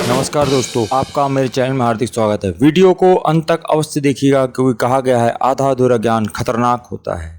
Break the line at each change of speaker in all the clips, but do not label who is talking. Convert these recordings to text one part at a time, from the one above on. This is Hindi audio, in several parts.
नमस्कार दोस्तों, आपका मेरे चैनल में हार्दिक स्वागत है। वीडियो को अंत तक अवश्य देखिएगा क्योंकि कहा गया है आधा अधूरा ज्ञान खतरनाक होता है।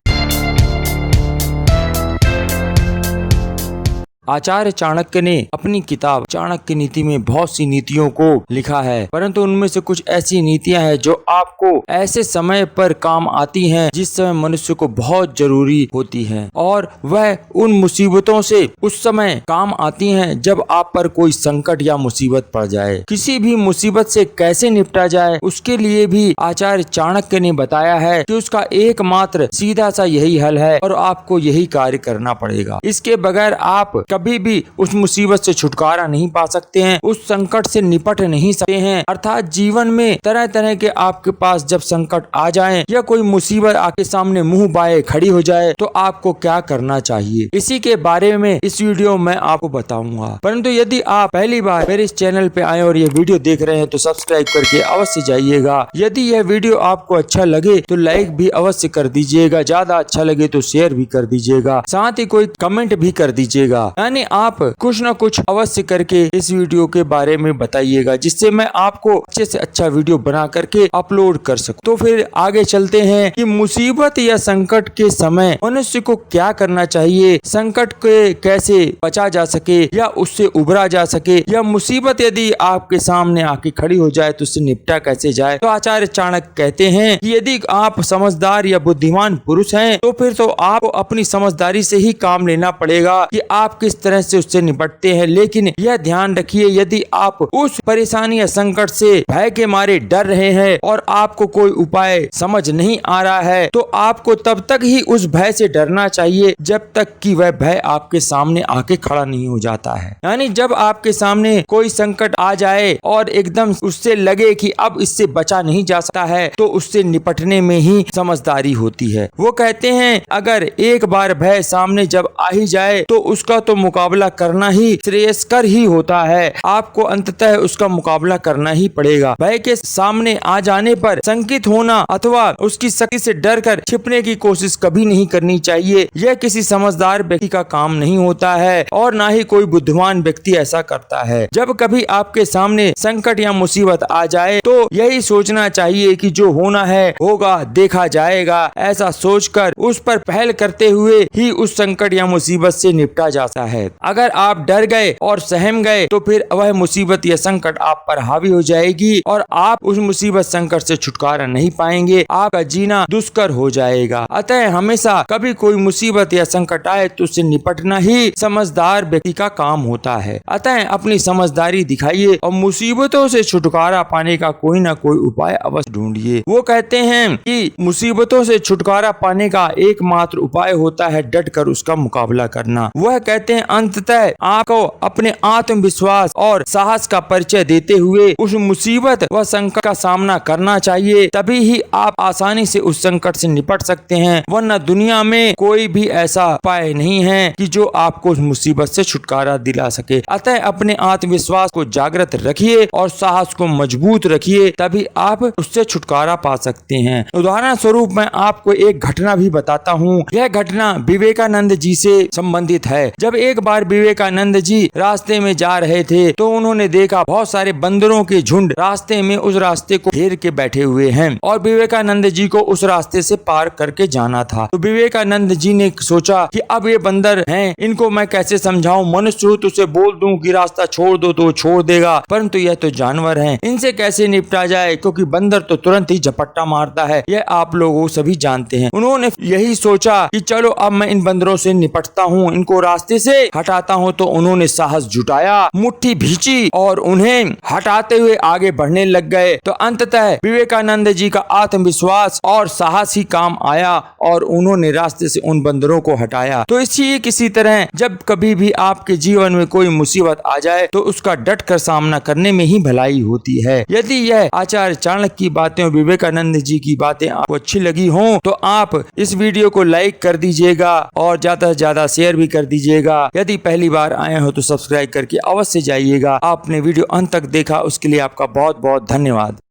आचार्य चाणक्य ने अपनी किताब चाणक्य नीति में बहुत सी नीतियों को लिखा है, परंतु उनमें से कुछ ऐसी नीतियां हैं जो आपको ऐसे समय पर काम आती हैं जिस समय मनुष्य को बहुत जरूरी होती हैं, और वह उन मुसीबतों से उस समय काम आती हैं जब आप पर कोई संकट या मुसीबत पड़ जाए। किसी भी मुसीबत से कैसे निपटा जाए उसके लिए भी आचार्य चाणक्य ने बताया है कि उसका एकमात्र सीधा सा यही हल है और आपको यही कार्य करना पड़ेगा। इसके बगैर आप कभी भी उस मुसीबत से छुटकारा नहीं पा सकते हैं, उस संकट से निपट नहीं सकते हैं। अर्थात जीवन में तरह तरह के आपके पास जब संकट आ जाएं या कोई मुसीबत आपके सामने मुंह बाए खड़ी हो जाए तो आपको क्या करना चाहिए, इसी के बारे में इस वीडियो में आपको बताऊंगा। परंतु यदि आप पहली बार मेरे इस चैनल पे आए और ये वीडियो देख रहे हैं तो सब्सक्राइब करके अवश्य जाइएगा। यदि यह वीडियो आपको अच्छा लगे तो लाइक भी अवश्य कर दीजिएगा, ज्यादा अच्छा लगे तो शेयर भी कर दीजिएगा, साथ ही कोई कमेंट भी कर दीजिएगा। यानी आप कुछ न कुछ अवश्य करके इस वीडियो के बारे में बताइएगा जिससे मैं आपको अच्छे से अच्छा वीडियो बना करके अपलोड कर सकूं। तो फिर आगे चलते हैं कि मुसीबत या संकट के समय मनुष्य को क्या करना चाहिए, संकट के कैसे बचा जा सके या उससे उबरा जा सके, या मुसीबत यदि आपके सामने आके खड़ी हो जाए तो उससे निपटा कैसे जाए। तो आचार्य चाणक्य कहते हैं कि यदि आप समझदार या बुद्धिमान पुरुष हैं तो फिर तो आपको अपनी समझदारी से ही काम लेना पड़ेगा कि आप किस तरह से उससे निपटते हैं। लेकिन यह ध्यान रखिए, यदि आप उस परेशानी या संकट से भय के मारे डर रहे हैं और आपको कोई उपाय समझ नहीं आ रहा है तो आपको तब तक ही उस भय से डरना चाहिए जब तक कि वह भय आपके सामने आके खड़ा नहीं हो जाता है। यानी जब आपके सामने कोई संकट आ जाए और एकदम उससे लगे कि अब इससे बचा नहीं जा सकता है तो उससे निपटने में ही समझदारी होती है। वो कहते हैं अगर एक बार भय सामने जब आ ही जाए तो उसका तो मुकाबला करना ही श्रेयस्कर ही होता है। आपको अंततः उसका मुकाबला करना ही पड़ेगा। भय के सामने आ जाने पर संकित होना अथवा उसकी शक्ति से डर कर छिपने की कोशिश कभी नहीं करनी चाहिए। यह किसी समझदार व्यक्ति का काम नहीं होता है और ना ही कोई बुद्धिमान व्यक्ति ऐसा करता है। जब कभी आपके सामने संकट या मुसीबत आ जाए तो यही सोचना चाहिए कि जो होना है होगा, देखा जाएगा। ऐसा सोचकर उस पर पहल करते हुए ही उस संकट या मुसीबत से निपटा जाता है। अगर आप डर गए और सहम गए तो फिर वह मुसीबत या संकट आप पर हावी हो जाएगी और आप उस मुसीबत संकट से छुटकारा नहीं पाएंगे, आपका जीना दुष्कर हो जाएगा। अतः हमेशा कभी कोई मुसीबत या संकट आए तो उससे निपटना ही समझदार व्यक्ति का काम होता है। अतः अपनी समझदारी दिखाइए और मुसीबतों से छुटकारा पाने का कोई ना कोई उपाय अवश्य ढूंढिए। वो कहते हैं कि मुसीबतों से छुटकारा पाने का एकमात्र उपाय होता है डट कर उसका मुकाबला करना। वह कहते हैं अंततः आपको अपने आत्मविश्वास और साहस का परिचय देते हुए उस मुसीबत व संकट का सामना करना चाहिए, तभी ही आप आसानी से उस संकट से निपट सकते हैं। वरना दुनिया में कोई भी ऐसा उपाय नहीं है कि जो आपको उस मुसीबत से छुटकारा दिला सके। अतः अपने आत्मविश्वास को जागृत रखिए और साहस को मजबूत रखिए, तभी आप उससे छुटकारा पा सकते हैं। उदाहरण स्वरूप मैं आपको एक घटना भी बताता हूँ। यह घटना विवेकानंद जी से संबंधित है। जब एक बार विवेकानंद जी रास्ते में जा रहे थे तो उन्होंने देखा बहुत सारे बंदरों के झुंड रास्ते में उस रास्ते को घेर के बैठे हुए हैं और विवेकानंद जी को उस रास्ते से पार करके जाना था। तो विवेकानंद जी ने सोचा कि अब ये बंदर हैं, इनको मैं कैसे समझाऊं, मनुष्य हूं तो उसे बोल दूं कि रास्ता छोड़ दो तो छोड़ देगा, परंतु यह तो जानवर हैं, इनसे कैसे निपटा जाए, क्योंकि बंदर तो तुरंत ही झपट्टा मारता है, यह आप लोग सभी जानते हैं। उन्होंने यही सोचा कि चलो अब मैं इन बंदरों से निपटता हूँ, इनको रास्ते से हटाता हूँ। तो उन्होंने साहस जुटाया, मुट्ठी भींची और उन्हें हटाते हुए आगे बढ़ने लग गए। तो अंततः विवेकानंद जी का आत्मविश्वास और साहस ही काम आया और उन्होंने रास्ते से उन बंदरों को हटाया। तो इसी किसी तरह जब कभी भी आपके जीवन में कोई मुसीबत आ जाए तो उसका डट कर सामना करने में ही भलाई होती है। यदि यह आचार्य चाणक्य की बातें और विवेकानंद जी की बातें आपको अच्छी लगी हों तो आप इस वीडियो को लाइक कर दीजिएगा और ज्यादा से ज्यादा शेयर भी कर दीजिएगा। यदि पहली बार आए हो तो सब्सक्राइब करके अवश्य जाइएगा। आपने वीडियो अंत तक देखा उसके लिए आपका बहुत बहुत धन्यवाद।